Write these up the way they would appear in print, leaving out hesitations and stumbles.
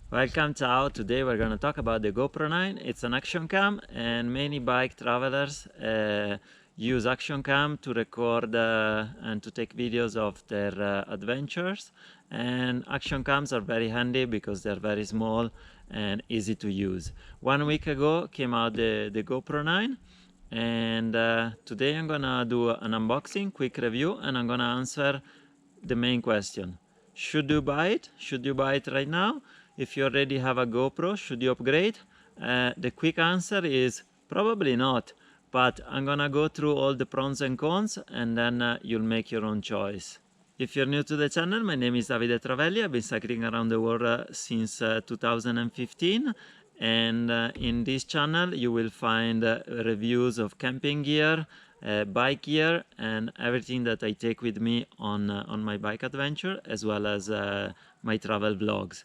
Welcome, Ciao. Today we're going to talk about the GoPro 9. It's an action cam, and many bike travelers use action cam to record and to take videos of their adventures. And action cams are very handy because they're very small and easy to use. 1 week ago came out the GoPro 9, and today I'm gonna do an unboxing, quick review, and I'm gonna answer the main question. Should you buy it? Should you buy it right now? If you already have a GoPro, should you upgrade? The quick answer is probably not, but I'm gonna go through all the pros and cons, and then you'll make your own choice. If you're new to the channel, my name is Davide Travelli. I've been cycling around the world since 2015, and in this channel you will find reviews of camping gear, bike gear, and everything that I take with me on my bike adventure, as well as my travel vlogs.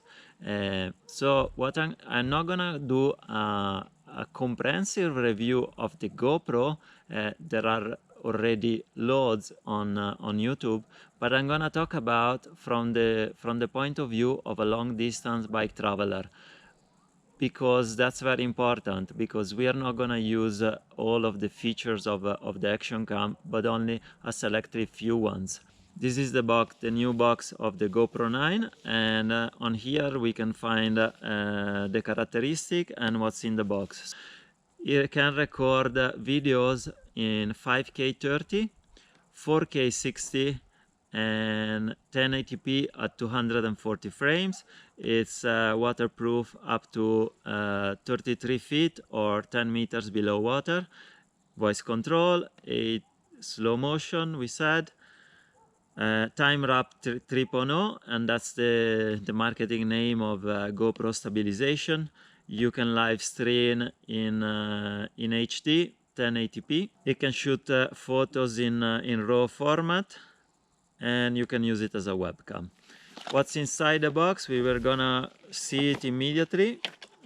So what I'm not gonna do a comprehensive review of the GoPro. There are already loads on YouTube, but I'm gonna talk about from the point of view of a long distance bike traveler, because that's very important, because we are not going to use all of the features of the action cam, but only a selective few ones. This is the box, the new box of the GoPro 9, and on here we can find the characteristic and what's in the box. It can record videos in 5K 30, 4K 60, and 1080p at 240 frames. It's waterproof up to 33 feet or 10 meters below water. Voice control, a slow motion, we said. Time wrap 3.0, and that's the marketing name of GoPro Stabilization. You can live stream in HD 1080p. It can shoot photos in RAW format, and you can use it as a webcam. What's inside the box? We were gonna see it immediately.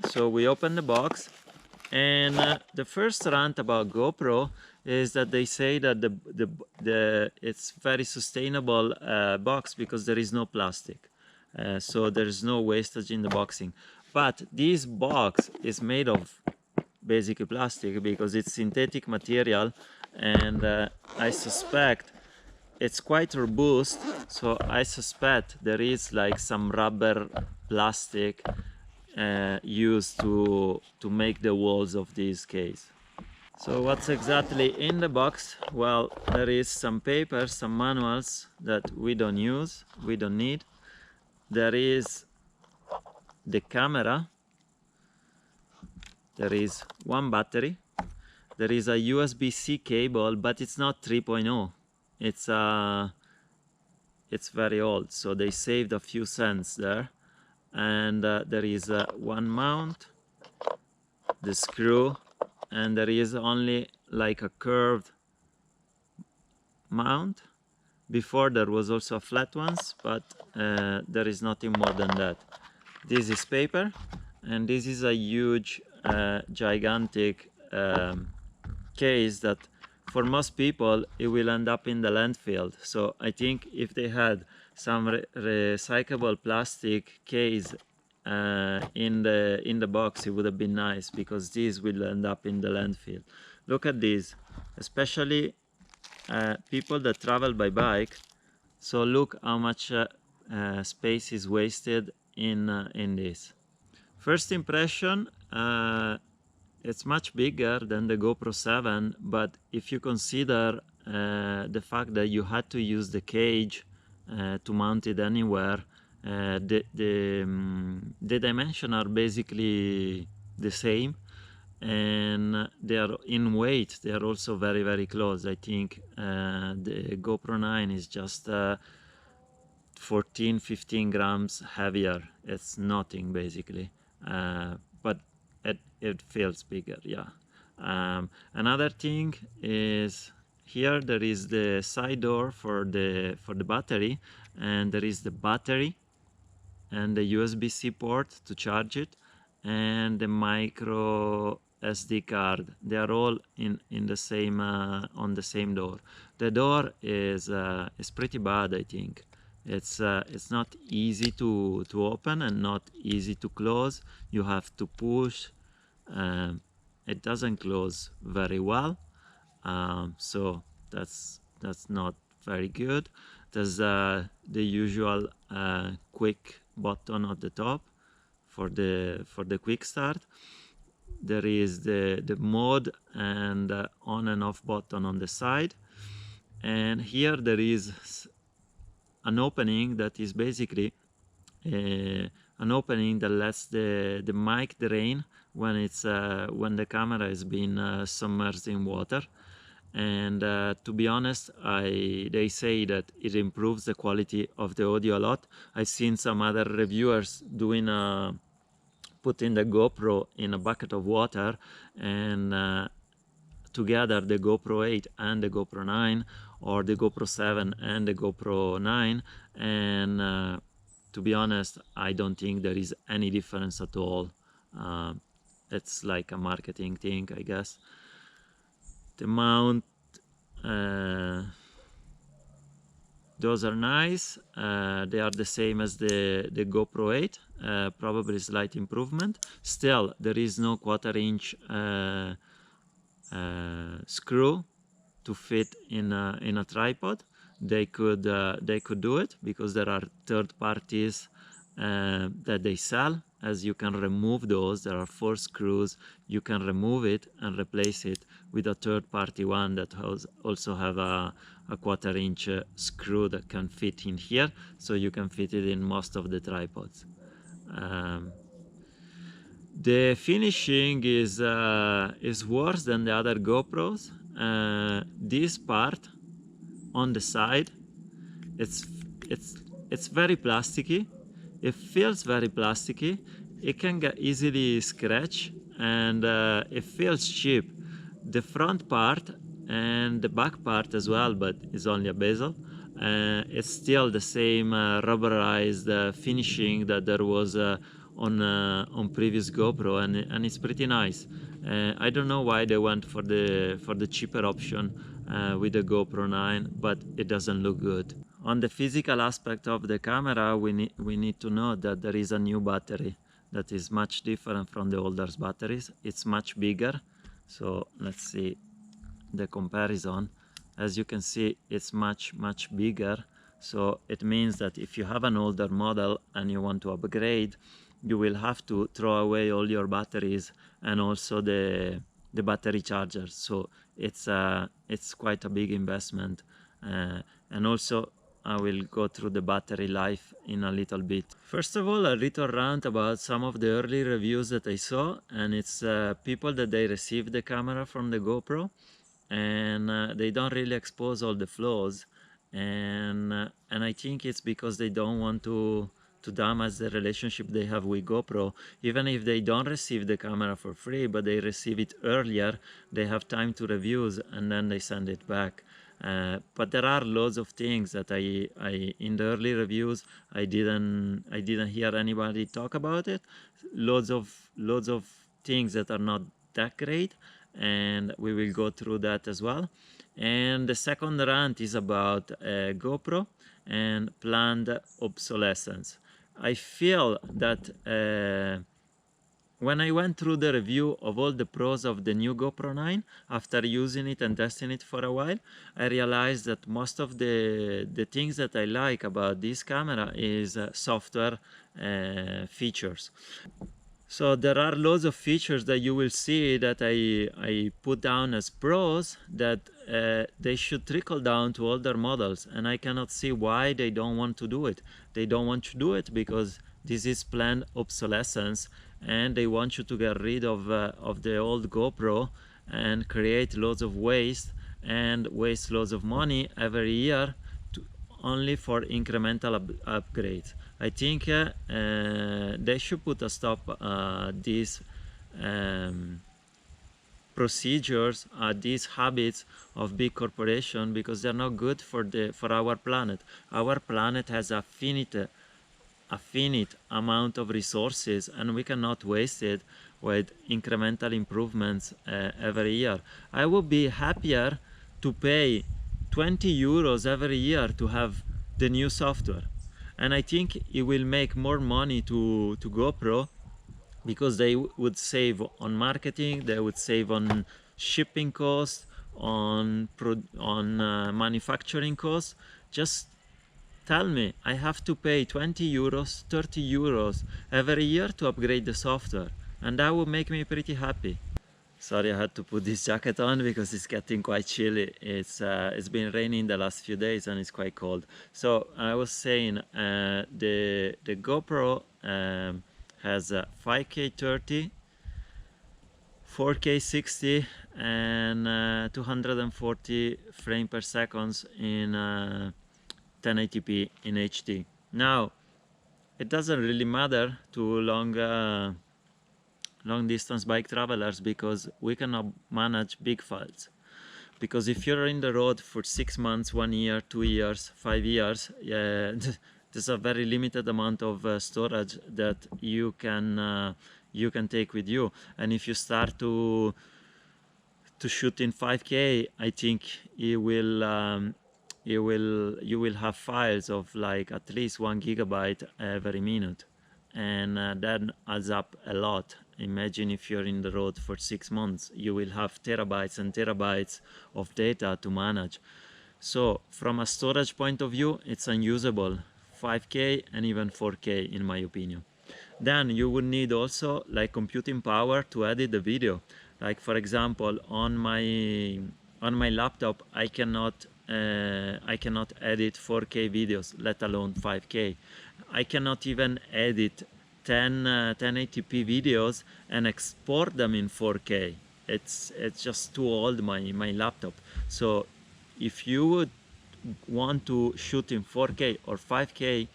So we open the box, and the first rant about GoPro is that they say that it's very sustainable box because there is no plastic. So there's no wastage in the boxing. But this box is made of basically plastic because it's synthetic material, and I suspect it's quite robust, so I suspect there is like some rubber plastic used to make the walls of this case. So what's exactly in the box? Well, there is some paper, some manuals that we don't use, we don't need. There is the camera, there is one battery, there is a USB-C cable, but it's not 3.0. It's very old, so they saved a few cents there. And there is one mount, the screw, and there is only like a curved mount. Before there was also a flat ones, but there is nothing more than that. This is paper, and this is a huge gigantic case that for most people it will end up in the landfill. So I think if they had some recyclable plastic case in the box, it would have been nice, because this will end up in the landfill. Look at this, especially people that travel by bike. So look how much space is wasted in this. First impression, it's much bigger than the GoPro 7, but if you consider the fact that you had to use the cage to mount it anywhere, the dimensions are basically the same, and they are in weight, they are also very, very close. I think the GoPro 9 is just 14-15 grams heavier. It's nothing basically, but it feels bigger, yeah. Another thing is here there is the side door for the battery, and there is the battery and the USB-C port to charge it, and the micro SD card. They are all in the same on the same door. The door is pretty bad, I think. It's not easy to open and not easy to close. You have to push. It doesn't close very well, so that's not very good. There's the usual quick button at the top for the quick start. There is the mode and on and off button on the side, and here there is an opening that is basically an opening that lets the mic drain when it's when the camera has been submerged in water. And to be honest, they say that it improves the quality of the audio a lot. I've seen some other reviewers doing putting the GoPro in a bucket of water, and together the GoPro 8 and the GoPro 9, or the GoPro 7 and the GoPro 9, and to be honest, I don't think there is any difference at all. It's like a marketing thing, I guess. The mount, those are nice. They are the same as the GoPro 8, probably slight improvement. Still, there is no 1/4-inch screw to fit in a tripod. They could do it, because there are third parties that they sell, as you can remove those. There are 4 screws. You can remove it and replace it with a third party one that also have a 1/4-inch screw that can fit in here, so you can fit it in most of the tripods. The finishing is worse than the other GoPros. This part on the side, it's very plasticky. It feels very plasticky. It can get easily scratched, and it feels cheap. The front part and the back part as well, but it's only a bezel. It's still the same rubberized finishing that there was on previous GoPro, and it's pretty nice. I don't know why they went for the cheaper option with the GoPro 9, but it doesn't look good. On the physical aspect of the camera, we need to know that there is a new battery that is much different from the older batteries. It's much bigger. So let's see the comparison. As you can see, it's much bigger. So it means that if you have an older model and you want to upgrade, you will have to throw away all your batteries and also the battery chargers. So it's quite a big investment, and also I will go through the battery life in a little bit. First of all, a little rant about some of the early reviews that I saw, and it's people that they received the camera from the GoPro, and they don't really expose all the flaws, and I think it's because they don't want to damage the relationship they have with GoPro. Even if they don't receive the camera for free, but they receive it earlier, they have time to reviews and then they send it back. But there are loads of things that I in the early reviews I didn't hear anybody talk about it. Loads of things that are not that great, and we will go through that as well. And the second rant is about GoPro and planned obsolescence. I feel that when I went through the review of all the pros of the new GoPro 9, after using it and testing it for a while, I realized that most of the things that I like about this camera is software features. So there are loads of features that you will see that I put down as pros that they should trickle down to older models, and I cannot see why they don't want to do it. They don't want to do it because this is planned obsolescence, and they want you to get rid of the old GoPro and create loads of waste and waste loads of money every year only for incremental upgrades. I think they should put a stop these procedures, these habits of big corporation, because they're not good for our planet. Our planet has a finite amount of resources, and we cannot waste it with incremental improvements every year. I would be happier to pay 20 euros every year to have the new software. And I think it will make more money to GoPro, because they would save on marketing, they would save on shipping costs, on manufacturing costs. Just tell me, I have to pay 20 euros, 30 euros every year to upgrade the software, and that would make me pretty happy. Sorry, I had to put this jacket on because it's getting quite chilly. It's been raining the last few days and it's quite cold. So I was saying, the GoPro has 5K 30, 4K 60, and 240 frame per second in 1080p in HD. Now, it doesn't really matter to long distance bike travelers, because we cannot manage big files. Because if you're in the road for 6 months, 1 year, 2 years, 5 years, there's a very limited amount of storage that you can take with you. And if you start to shoot in 5K, I think you will have files of like at least 1 gigabyte every minute, and that adds up a lot. Imagine if you're in the road for 6 months, you will have terabytes and terabytes of data to manage. So from a storage point of view, it's unusable, 5K and even 4K in my opinion. Then you would need also like computing power to edit the video. Like for example, on my laptop, I cannot edit 4K videos, let alone 5K. I cannot even edit 1080p videos and export them in 4K. It's just too old, my laptop. So if you would want to shoot in 4K or 5K,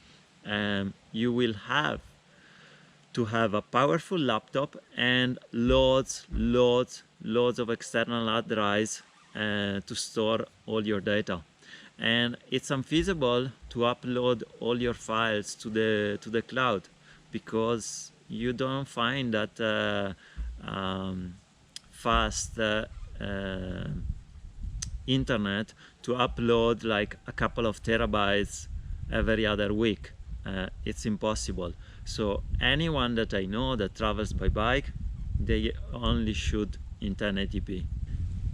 you will have to have a powerful laptop and loads of external hard drives to store all your data. And it's unfeasible to upload all your files to the cloud, because you don't find that fast internet to upload like a couple of terabytes every other week. It's impossible. So anyone that I know that travels by bike, they only shoot in 1080p.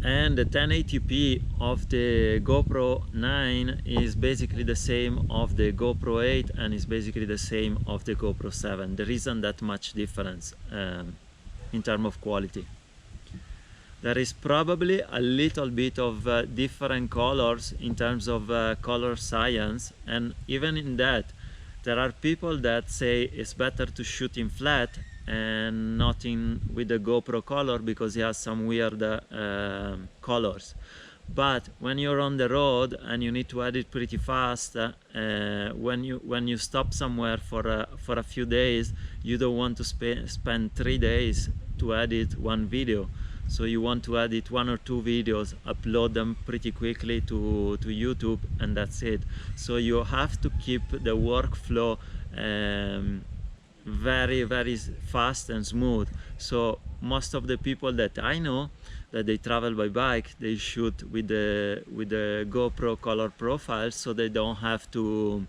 And the 1080p of the GoPro 9 is basically the same of the GoPro 8 and is basically the same of the GoPro 7. There isn't that much difference in terms of quality. There is probably a little bit of different colors in terms of color science, and even in that, there are people that say it's better to shoot in flat and not in with the GoPro color because it has some weird colors. But when you're on the road and you need to edit pretty fast, when you stop somewhere for a few days, you don't want to spend 3 days to edit one video. So you want to edit 1 or 2 videos, upload them pretty quickly to YouTube, and that's it. So you have to keep the workflow very fast and smooth. So most of the people that I know that they travel by bike, they shoot with the GoPro color profile, so they don't have to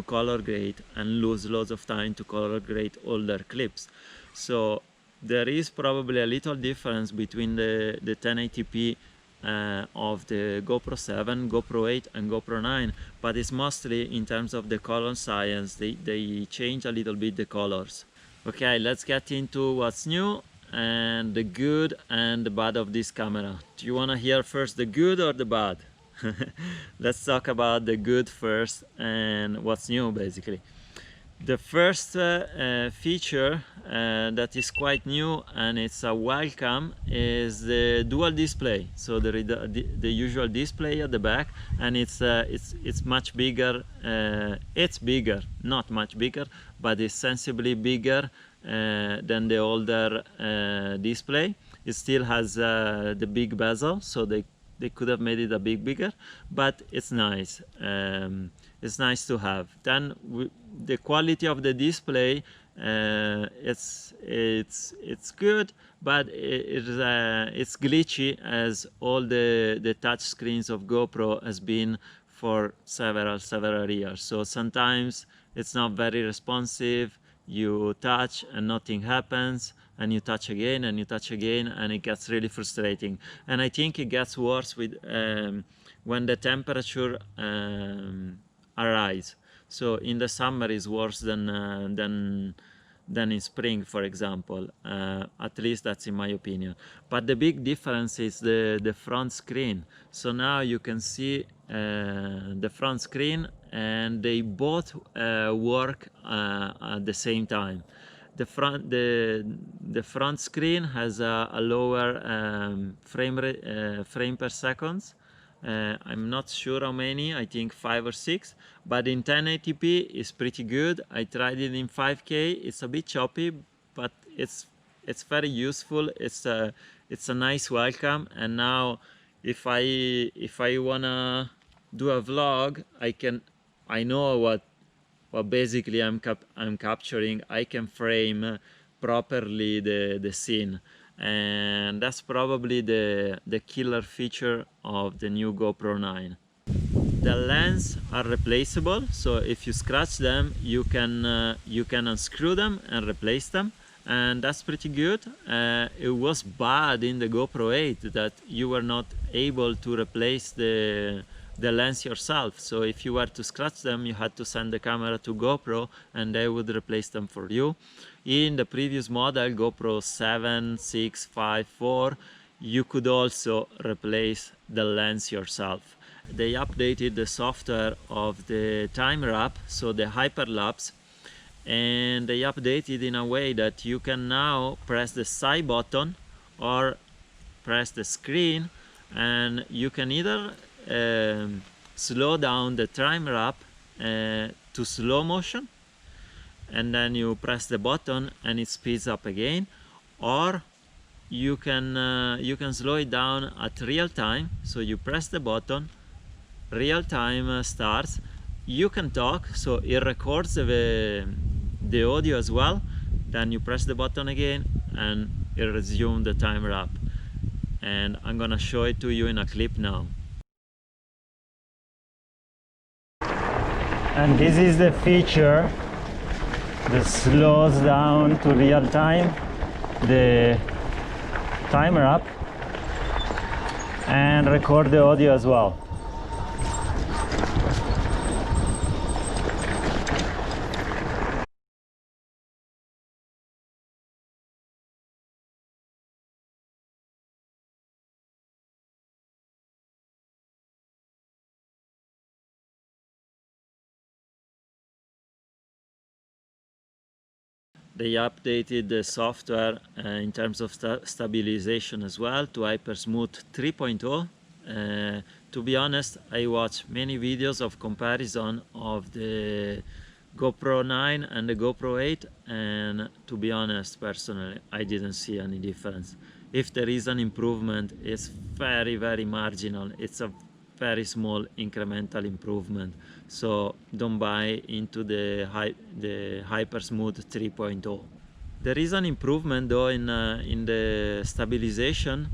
color grade and lose loads of time to color grade all their clips. So there is probably a little difference between the 1080p of the GoPro 7, GoPro 8 and GoPro 9, but it's mostly in terms of the color science. They change a little bit the colors. Okay, let's get into what's new and the good and the bad of this camera. Do you want to hear first the good or the bad? Let's talk about the good first and what's new basically. The first feature that is quite new, and it's a welcome, is the dual display. So the usual display at the back, and it's much bigger. It's bigger, not much bigger, but it's sensibly bigger than the older display. It still has the big bezel, so they could have made it a bit bigger, but it's nice. It's nice to have. Then the quality of the display, it's good, but it's glitchy, as all the touch screens of GoPro has been for several years. So sometimes it's not very responsive. You touch and nothing happens, and you touch again and you touch again, and it gets really frustrating. And I think it gets worse with when the temperature arise. So in the summer is worse than in spring, for example. At least that's in my opinion. But the big difference is the front screen. So now you can see the front screen, and they both work at the same time. The front screen has a lower frame per second. I'm not sure how many, I think 5 or 6, but in 1080p it's pretty good. I tried it in 5K, it's a bit choppy, but it's very useful. It's a nice welcome. And now if I wanna do a vlog, I know what basically I'm capturing. I can frame properly the scene, and that's probably the killer feature of the new GoPro 9. The lens are replaceable, so if you scratch them, you can unscrew them and replace them, and that's pretty good. It was bad in the GoPro 8 that you were not able to replace the lens yourself. So if you were to scratch them, you had to send the camera to GoPro and they would replace them for you. In the previous model, GoPro 7, 6, 5, 4, you could also replace the lens yourself. They updated the software of the time wrap, so the hyperlapse, and they updated in a way that you can now press the side button or press the screen, and you can either slow down the time wrap to slow motion, and then you press the button and it speeds up again, or you can slow it down at real time. So you press the button, real time starts, you can talk, so it records the audio as well, then you press the button again and it resumes the time wrap. And I'm gonna show it to you in a clip now. And this is the feature that slows down to real time the time wrap and record the audio as well. They updated the software in terms of stabilization as well to HyperSmooth 3.0. To be honest, I watched many videos of comparison of the GoPro 9 and the GoPro 8, and to be honest, personally, I didn't see any difference. If there is an improvement, it's very marginal. It's a very small incremental improvement, so don't buy into the HyperSmooth 3.0. There is an improvement though in the stabilization,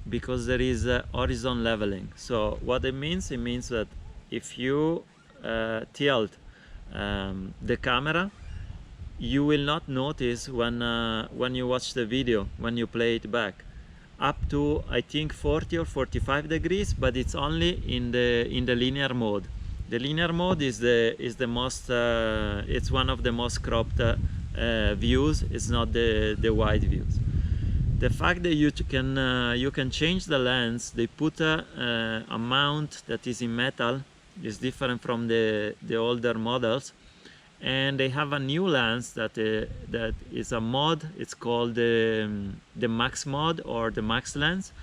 because there is horizon leveling. So what it means that if you tilt the camera, you will not notice when you watch the video, when you play it back, up to I think 40 or 45 degrees, but it's only in the linear mode. The linear mode is the most it's one of the most cropped views. It's not the wide views. The fact that you can change the lens, they put a mount that is in metal, is different from the older models, and they have a new lens that is a mod. It's called the Max mod or the Max lens,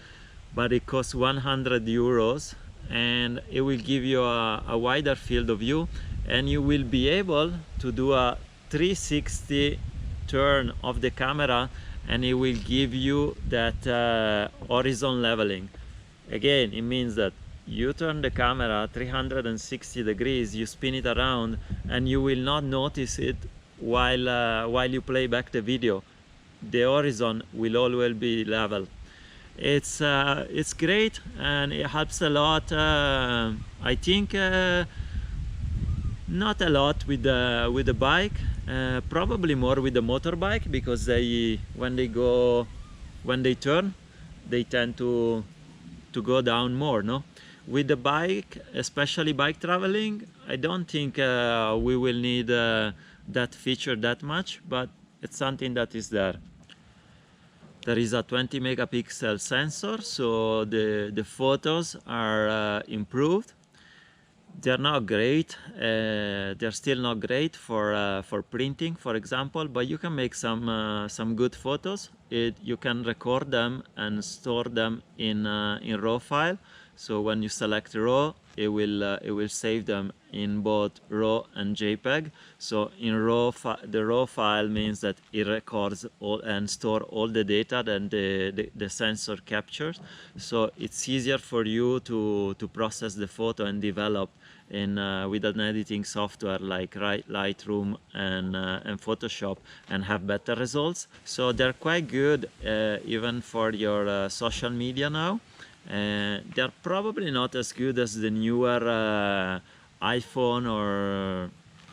but it costs 100 euros, and it will give you a wider field of view, and you will be able to do a 360 turn of the camera, and it will give you that horizon leveling. Again, it means that you turn the camera 360 degrees, you spin it around, and you will not notice it while you play back the video. The horizon will always be level. It's great and it helps a lot. I think not a lot with the bike, probably more with the motorbike, because when they turn, they tend to go down more, no? With the bike, especially bike traveling, I don't think we will need that feature that much, but it's something that is there. There is a 20 megapixel sensor, so the photos are improved. They're not great. They're still not great for printing, for example, but you can make some good photos. You can record them and store them in RAW file. So when you select RAW, it will save them in both RAW and JPEG. So in RAW, the RAW file means that it records all and store all the data that the sensor captures. So it's easier for you to process the photo and develop with an editing software like Lightroom and Photoshop and have better results. So they're quite good even for your social media now. They're probably not as good as the newer iPhone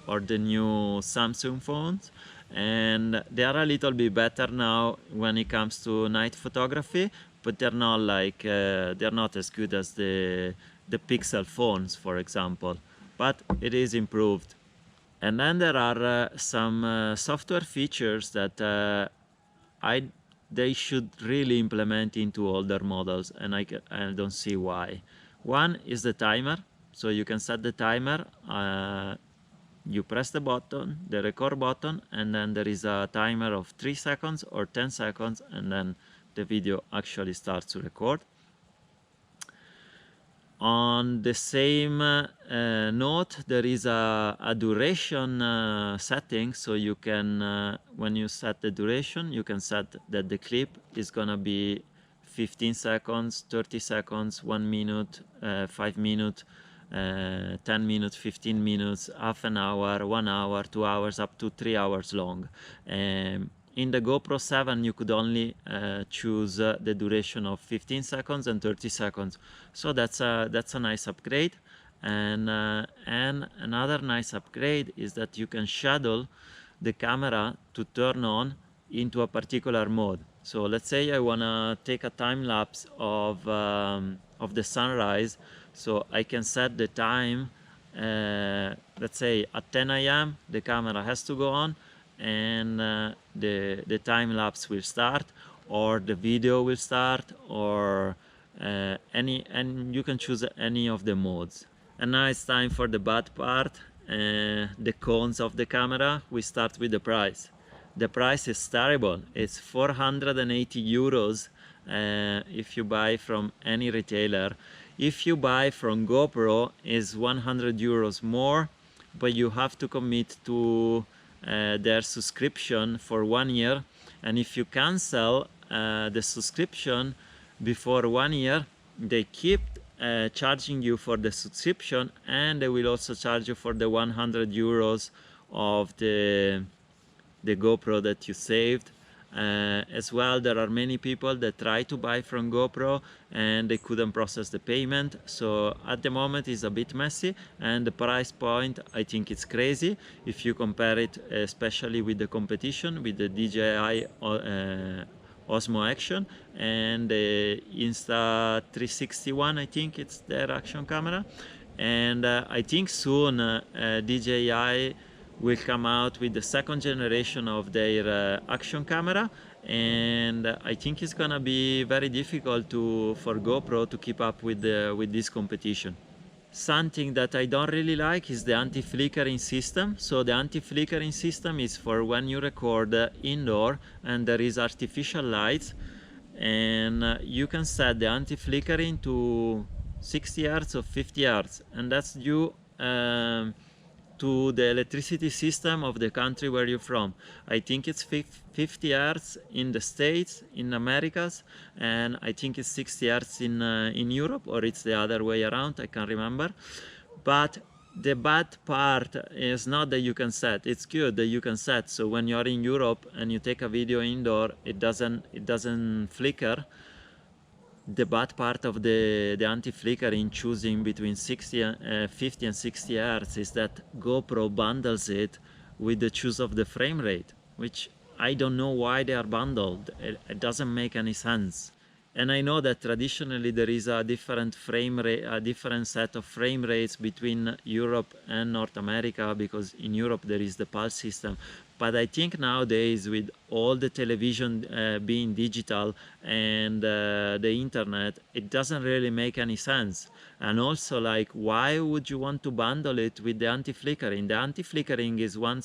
or the new Samsung phones, and they are a little bit better now when it comes to night photography, but they're not as good as the Pixel phones, for example, but it is improved. And then there are some software features that they should really implement into older models, and I don't see why. One is the timer. So you can set the timer. You press the button, the record button, and then there is a timer of 3 seconds or 10 seconds, and then the video actually starts to record. On the same note, there is a duration setting, so you can, when you set the duration, you can set that the clip is gonna be 15 seconds, 30 seconds, 1 minute, 5 minutes, 10 minutes, 15 minutes, half an hour, 1 hour, 2 hours, up to 3 hours long. In the GoPro 7, you could only choose the duration of 15 seconds and 30 seconds. So that's a nice upgrade. And another nice upgrade is that you can schedule the camera to turn on into a particular mode. So let's say I want to take a time lapse of the sunrise. So I can set the time, let's say at 10 a.m. the camera has to go on, and the time lapse will start, or the video will start, or and you can choose any of the modes. And now it's time for the bad part, the cons of the camera. We start with the price. The price is terrible. It's 480 euros if you buy from any retailer. If you buy from GoPro, it's 100 euros more, but you have to commit to their subscription for 1 year. And if you cancel the subscription before 1 year, they keep charging you for the subscription, and they will also charge you for the 100 euros of the GoPro that you saved. As well, there are many people that try to buy from GoPro and they couldn't process the payment. So at the moment it's a bit messy, and the price point, I think it's crazy if you compare it especially with the competition, with the DJI Osmo Action and the Insta360, I think it's their action camera. And I think soon DJI will come out with the second generation of their action camera, and I think it's gonna be very difficult for GoPro to keep up with this competition. Something that I don't really like is the anti-flickering system. So the anti-flickering system is for when you record indoor and there is artificial lights, and you can set the anti-flickering to 60 Hz or 50 Hz, and that's due to the electricity system of the country where you're from. I think it's 50 Hz in the States, in Americas, and I think it's 60 Hz in Europe, or it's the other way around, I can't remember. But the bad part is not that you can set, it's good that you can set. So when you're in Europe and you take a video indoor, it doesn't flicker. the bad part of the anti-flicker in choosing between 50 and 60 Hz is that GoPro bundles it with the choose of the frame rate, which I don't know why they are bundled. It doesn't make any sense. And I know that traditionally there is a different frame rate, a different set of frame rates between Europe and North America, because in Europe there is the pulse system. But I think nowadays, with all the television being digital and the internet, it doesn't really make any sense. And also, like, why would you want to bundle it with the anti-flickering? The anti-flickering is one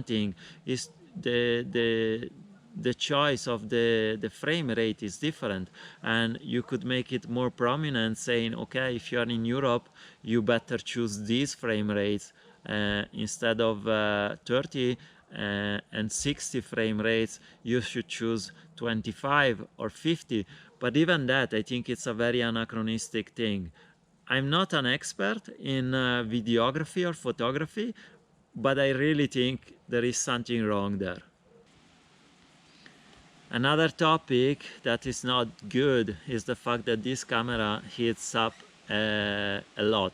thing, is the choice of the frame rate is different, and you could make it more prominent, saying, okay, if you are in Europe, you better choose these frame rates instead of 30 and 60 frame rates, you should choose 25 or 50. But even that, I think it's a very anachronistic thing. I'm not an expert in videography or photography, but I really think there is something wrong there. Another topic that is not good is the fact that this camera heats up a lot.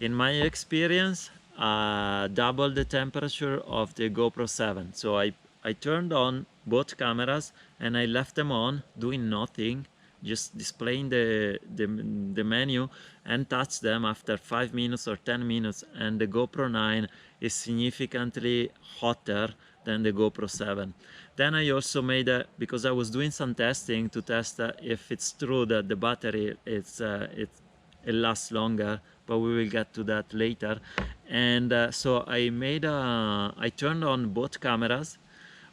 In my experience, double the temperature of the GoPro 7. So I turned on both cameras and I left them on, doing nothing, just displaying the menu, and touched them after 5 minutes or 10 minutes, and the GoPro 9 is significantly hotter than the GoPro 7. Then I also made because I was doing some testing to test if it's true that the battery it lasts longer, but we will get to that later. And so I turned on both cameras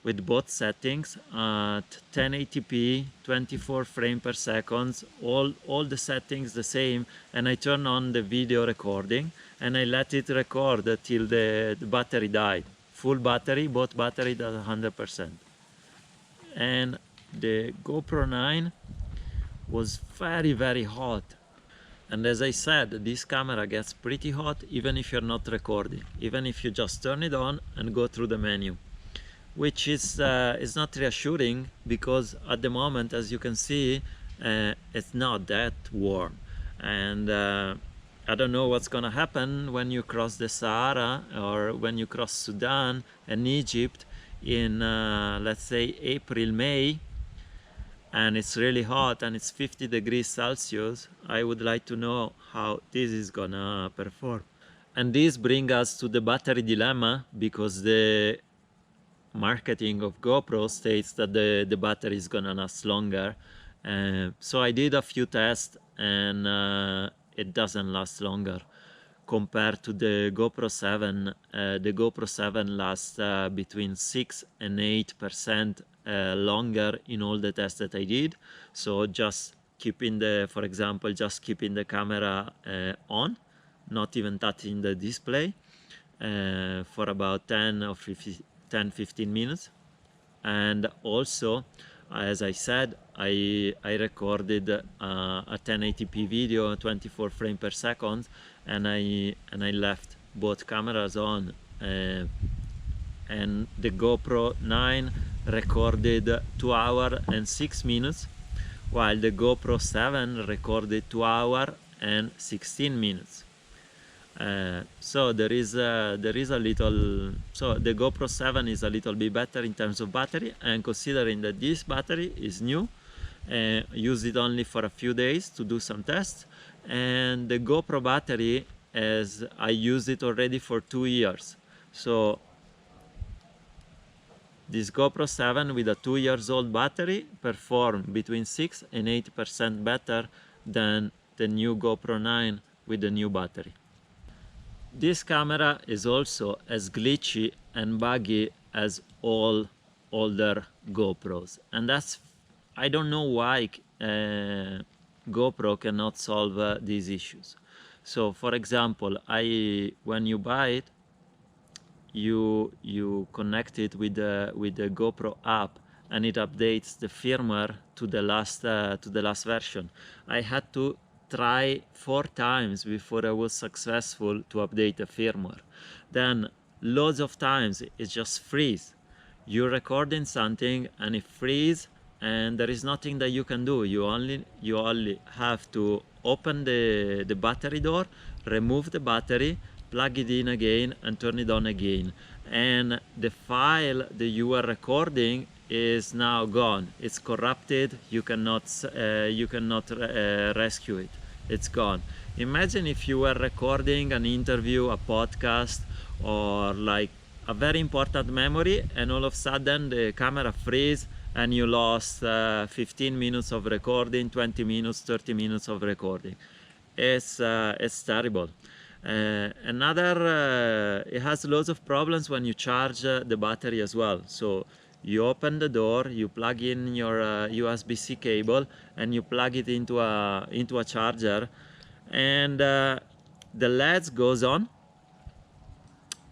with both settings at 1080p, 24 frames per second, all the settings the same, and I turned on the video recording and I let it record till the battery died. Full battery, both batteries at 100%. And the GoPro 9 was very hot. And as I said, this camera gets pretty hot even if you're not recording, even if you just turn it on and go through the menu, which is not reassuring, because at the moment, as you can see, it's not that warm. And I don't know what's gonna happen when you cross the Sahara or when you cross Sudan and Egypt in let's say April, May, and it's really hot and it's 50 degrees Celsius. I would like to know how this is gonna perform. And this brings us to the battery dilemma, because the marketing of GoPro states that the battery is gonna last longer. So I did a few tests, and it doesn't last longer compared to the GoPro 7. The GoPro 7 lasts between 6 and 8% longer in all the tests that I did. So just keeping for example, just keeping the camera on, not even touching the display, for about 10-15 minutes. And also, as I said, I recorded a 1080p video, 24 frames per second, and I left both cameras on, and the GoPro 9 recorded 2 hours and 6 minutes, while the GoPro 7 recorded 2 hours and 16 minutes. So there is a little, so the GoPro 7 is a little bit better in terms of battery, and considering that this battery is new, used it only for a few days to do some tests, and the GoPro battery, as I used it already for 2 years. So this GoPro 7 with a 2 years old battery performed between 6 and 8% better than the new GoPro 9 with the new battery. This camera is also as glitchy and buggy as all older GoPros, and that's, I don't know why GoPro cannot solve these issues. So for example, when you buy it, you connect it with the GoPro app, and it updates the firmware to the last version. I had to try 4 times before I was successful to update the firmware. Then loads of times it just freeze. You're recording something and it freeze, and there is nothing that you can do. You only have to open the battery door, remove the battery, plug it in again, and turn it on again. And the file that you are recording is now gone. It's corrupted. You cannot rescue it. It's gone. Imagine if you were recording an interview, a podcast, or like a very important memory, and all of a sudden the camera freeze and you lost 15 minutes of recording, 20 minutes, 30 minutes of recording. It's terrible. It has lots of problems when you charge the battery as well. So you open the door, you plug in your USB-C cable, and you plug it into a charger, and the LEDs goes on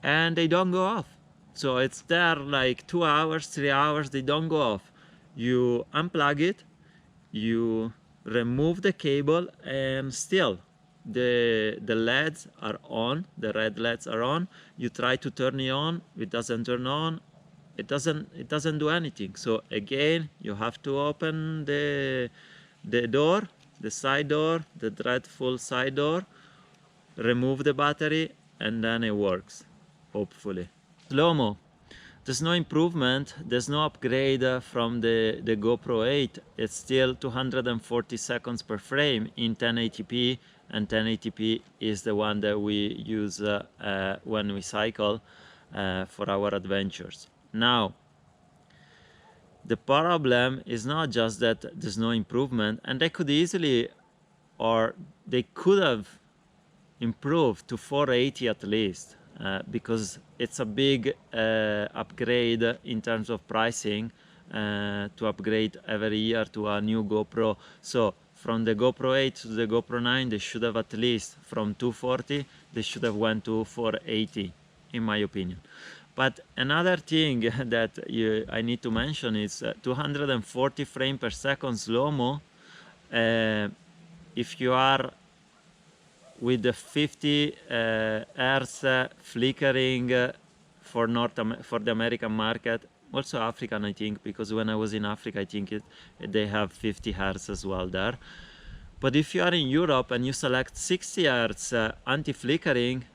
and they don't go off. So it's there like 2 hours, 3 hours, they don't go off. You unplug it, you remove the cable, and still the LEDs are on, the red LEDs are on. You try to turn it on, it doesn't turn on, it doesn't do anything. So again, you have to open the door, the side door, the dreadful side door, remove the battery, and then it works, hopefully. Slow-mo. There's no improvement, there's no upgrade from the GoPro 8. It's still 240 seconds per frame in 1080p, and 1080p is the one that we use when we cycle for our adventures. Now, the problem is not just that there's no improvement, and they could easily, or they could have improved to 480 at least. Because it's a big upgrade in terms of pricing to upgrade every year to a new GoPro. So from the GoPro 8 to the GoPro 9, they should have at least, from 240, they should have went to 480, in my opinion. But another thing that I need to mention is 240 frames per second slow-mo. If you are with the 50 hertz flickering for the American market, also African, I think, because when I was in Africa, I think they have 50 hertz as well there. But if you are in Europe and you select 60 hertz anti-flickering,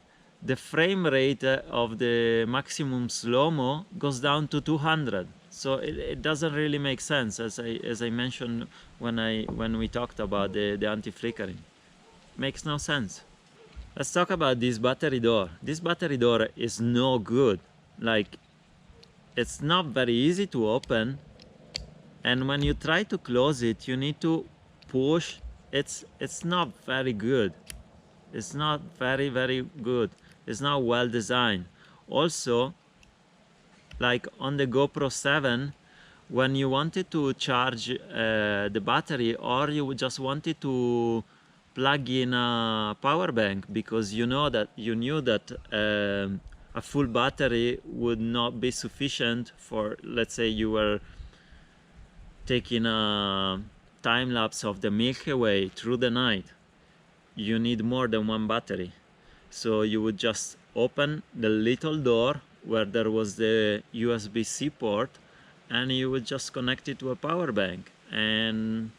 the frame rate of the maximum slow-mo goes down to 200. So it doesn't really make sense, as I mentioned when we talked about the anti-flickering. Makes no sense. Let's talk about this battery door. This battery door is no good. Like, it's not very easy to open, and when you try to close it, you need to push. It's not very good. It's not very good. It's not well designed. Also, like on the GoPro 7, when you wanted to charge the battery, or you just wanted to plug in a power bank, because you knew that a full battery would not be sufficient for, let's say you were taking a time lapse of the Milky Way through the night. You need more than one battery. So you would just open the little door where there was the USB-C port, and you would just connect it to a power bank, and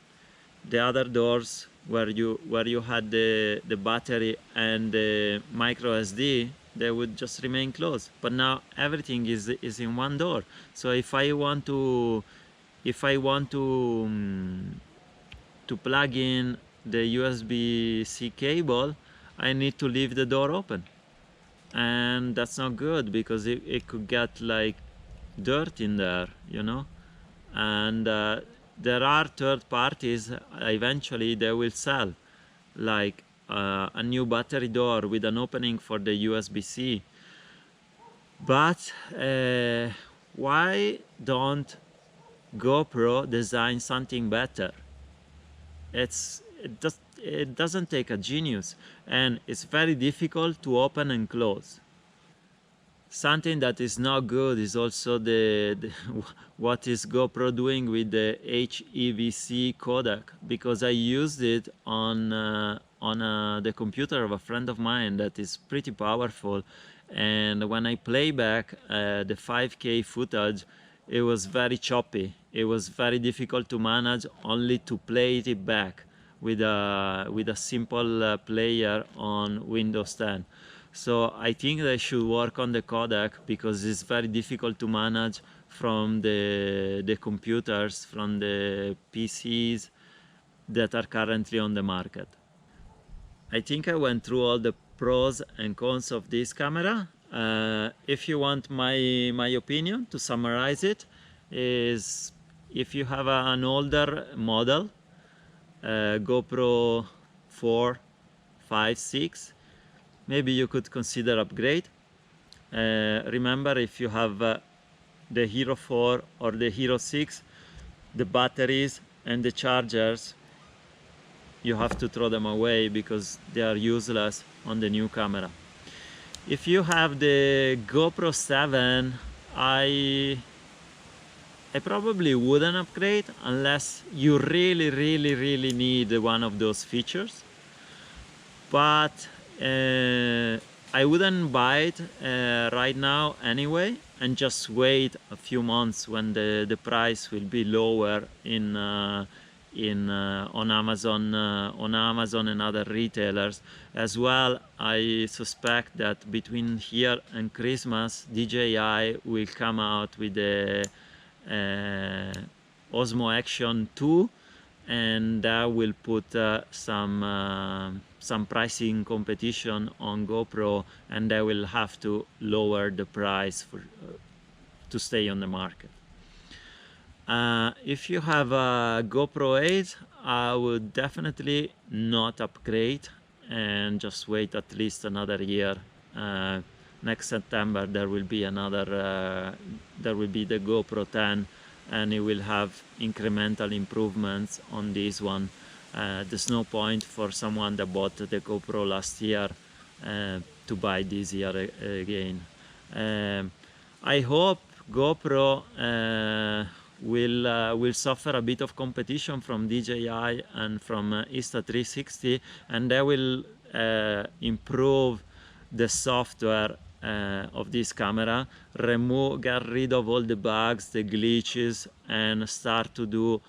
the other doors where you had the battery and the micro SD, they would just remain closed. But now everything is in one door. So if I want to plug in the USB-C cable, I need to leave the door open, and that's not good, because it could get like dirt in there, you know. And there are third parties, eventually they will sell like a new battery door with an opening for the USB-C. But why don't GoPro design something better? It doesn't take a genius, and it's very difficult to open and close. Something that is not good is also what is GoPro doing with the HEVC codec, because I used it on the computer of a friend of mine that is pretty powerful, and when I play back the 5K footage, it was very choppy. It was very difficult to manage, only to play it back with a simple player on Windows 10. So I think they should work on the codec, because it's very difficult to manage from the computers, from the PCs that are currently on the market. I think I went through all the pros and cons of this camera. If you want my opinion, to summarize it, is if you have an older model, GoPro 4, 5, 6, maybe you could consider upgrade. Remember, if you have the Hero 4 or the Hero 6, the batteries and the chargers, you have to throw them away because they are useless on the new camera. If you have the GoPro 7, I probably wouldn't upgrade unless you really need one of those features. But I wouldn't buy it right now anyway, and just wait a few months when the price will be lower on Amazon and other retailers as well. I suspect that between here and Christmas, DJI will come out with the Osmo Action 2, and that will put some pricing competition on GoPro, and they will have to lower the price to stay on the market. If you have a GoPro 8, I would definitely not upgrade and just wait at least another year. Next September there will be the GoPro 10, and it will have incremental improvements on this one. There's no point for someone that bought the GoPro last year to buy this year again. I hope GoPro will suffer a bit of competition from DJI and from Insta360, and they will improve the software of this camera, get rid of all the bugs, the glitches, and start to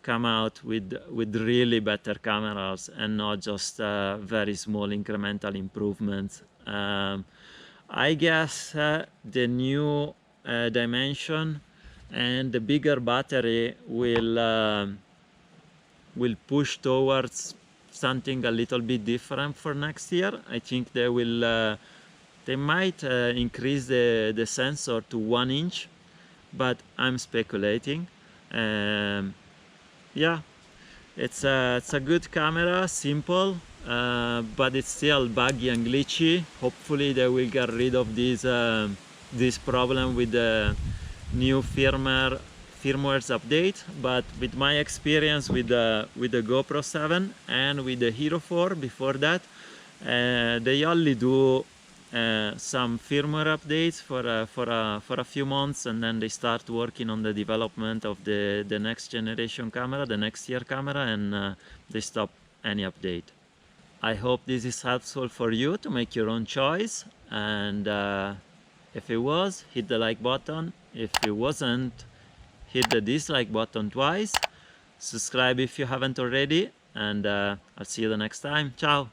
come out with really better cameras and not just very small incremental improvements. I guess the new dimension and the bigger battery will push towards something a little bit different for next year. I think they might increase the sensor to 1 inch, but I'm speculating. Yeah, it's a good camera, simple, but it's still buggy and glitchy. Hopefully they will get rid of this problem with the new firmware's update. But with my experience with the GoPro 7 and with the Hero 4 before that, they only do some firmware updates for a few months, and then they start working on the development of the next generation camera, the next year camera, and they stop any update. I hope this is helpful for you to make your own choice, and if it was, hit the like button. If it wasn't, hit the dislike button twice. Subscribe if you haven't already, and I'll see you the next time. Ciao!